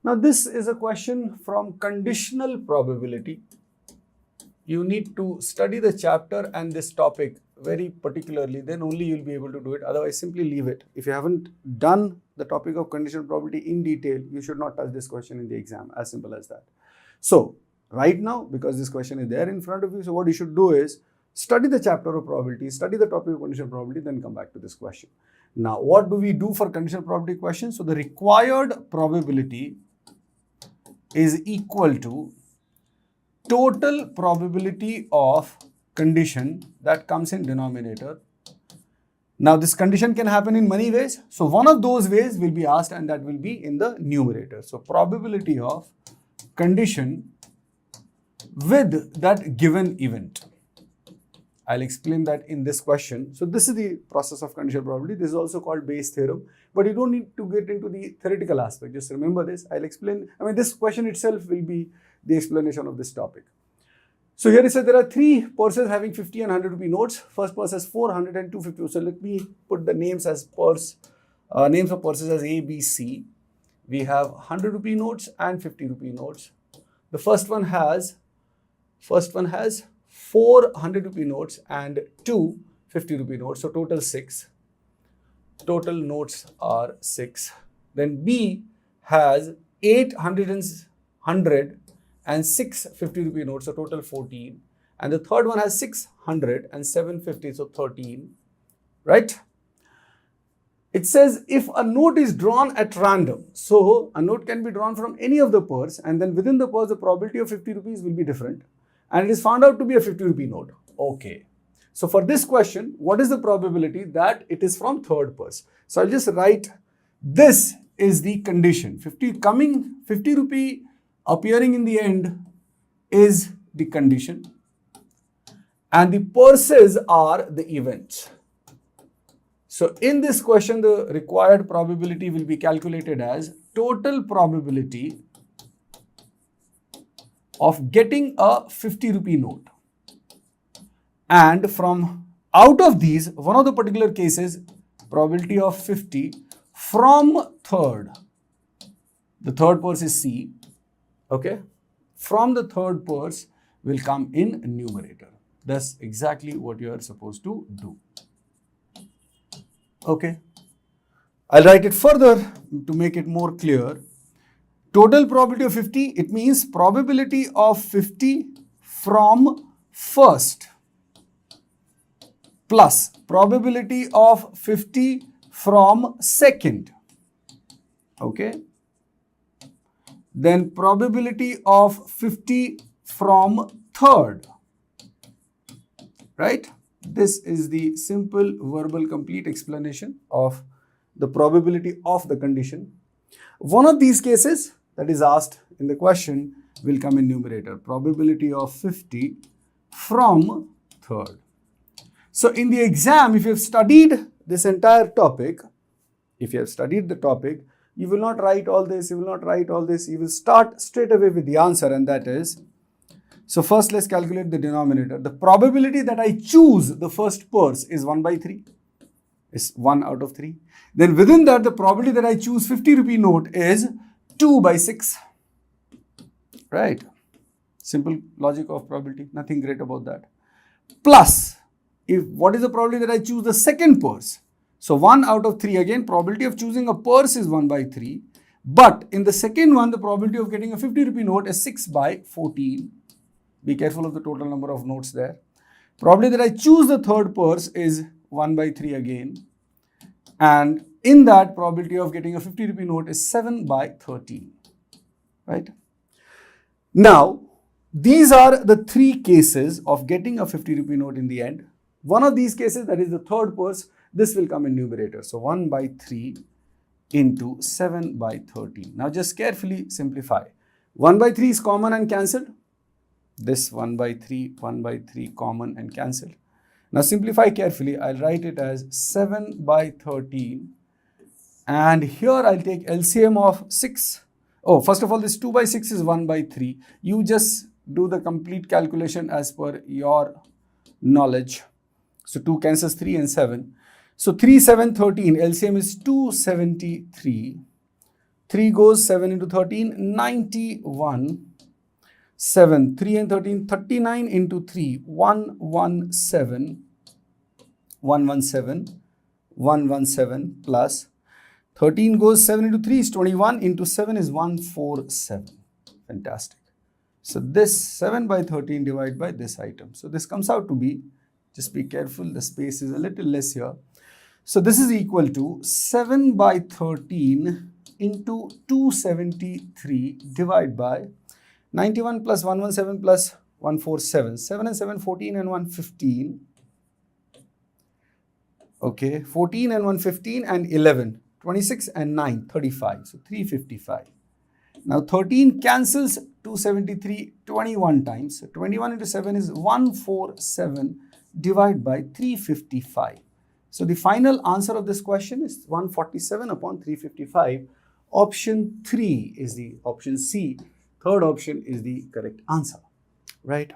Now this is a question from conditional probability. You need to study the chapter and this topic very particularly, then only you'll be able to do it. Otherwise, simply leave it. If you haven't done the topic of conditional probability in detail, you should not touch this question in the exam. As simple as that. So right now, because this question is there in front of you, so what you should do is study the chapter of probability, study the topic of conditional probability, then come back to this question. Now, what do we do for conditional probability questions? So the required probability is equal to total probability of condition that comes in denominator. Now this condition can happen in many ways. So one of those ways will be asked, and that will be in the numerator. So probability of condition with that given event. I'll explain that in this question. So this is the process of conditional probability. This is also called Bayes' theorem, but you don't need to get into the theoretical aspect. Just remember this. I'll explain. This question itself will be the explanation of this topic. So here it says there are three purses having 50 and 100 rupee notes. First purse has 400 and 250. So let me put the names as names of purses as A, B, C. We have 100 rupee notes and 50 rupee notes. The first one has 400 rupee notes and 2 50 rupee notes. So total 6. Total notes are 6. Then B has 800 and 100 and 6 50 rupee notes, so total 14. And the third one has 600 and 750, so 13, right? It says if a note is drawn at random, so a note can be drawn from any of the purse, and then within the purse the probability of 50 rupees will be different, and it is found out to be a 50 rupee note. Okay. So for this question, what is the probability that it is from third purse? So I'll just write this is the condition. 50 rupee appearing in the end is the condition, and the purses are the events. So in this question, the required probability will be calculated as total probability of getting a 50 rupee note. And from out of these, one of the particular cases, probability of 50 from third. The third purse is C. Okay, from the third purse will come in numerator. That's exactly what you are supposed to do. Okay, I'll write it further to make it more clear. Total probability of 50, it means probability of 50 from first plus probability of 50 from second. Okay. Then probability of 50 from third, right? This is the simple verbal complete explanation of the probability of the condition. One of these cases that is asked in the question will come in numerator, probability of 50 from third. So in the exam, if you have studied this entire topic, you will not write all this, you will start straight away with the answer, and that is, so first let's calculate the denominator. The probability that I choose the first purse is 1 by 3, is 1 out of 3. Then within that, the probability that I choose 50 rupee note is 2 by 6, right? Simple logic of probability, nothing great about that. Plus, what is the probability that I choose the second purse? So 1 out of 3, again, probability of choosing a purse is 1 by 3. But in the second one, the probability of getting a 50 rupee note is 6 by 14. Be careful of the total number of notes there. Probability that I choose the third purse is 1 by 3 again. And in that, probability of getting a 50 rupee note is 7 by 13. Right? Now, these are the three cases of getting a 50 rupee note in the end. One of these cases, that is the third purse, this will come in numerator. So 1 by 3 into 7 by 13. Now just carefully simplify. 1 by 3 is common and cancelled. This 1 by 3 common and cancelled. Now simplify carefully. I'll write it as 7 by 13. And here I'll take LCM of 6. Oh, first of all, this 2 by 6 is 1 by 3. You just do the complete calculation as per your knowledge. So 2 cancels 3 and 7. So 3, 7, 13. LCM is 273. 3 goes 7 into 13, 91. 7, 3 and 13, 39 into 3, 117, 117, 117 plus 13 goes 7 into 3 is 21 into 7 is 147. Fantastic. So this 7 by 13 divided by this item. So this comes out to be, just be careful, the space is a little less here. So this is equal to 7 by 13 into 273 divided by 91 plus 117 plus 147. 7 and 7, 14 and 1, 15. Okay, 14 and 1, 15 and 11. 26 and 9, 35. So 355. Now 13 cancels 273 21 times. So 21 into 7 is 147 divided by 355. So the final answer of this question is 147 upon 355. Option 3 is the option C. Third option is the correct answer, right?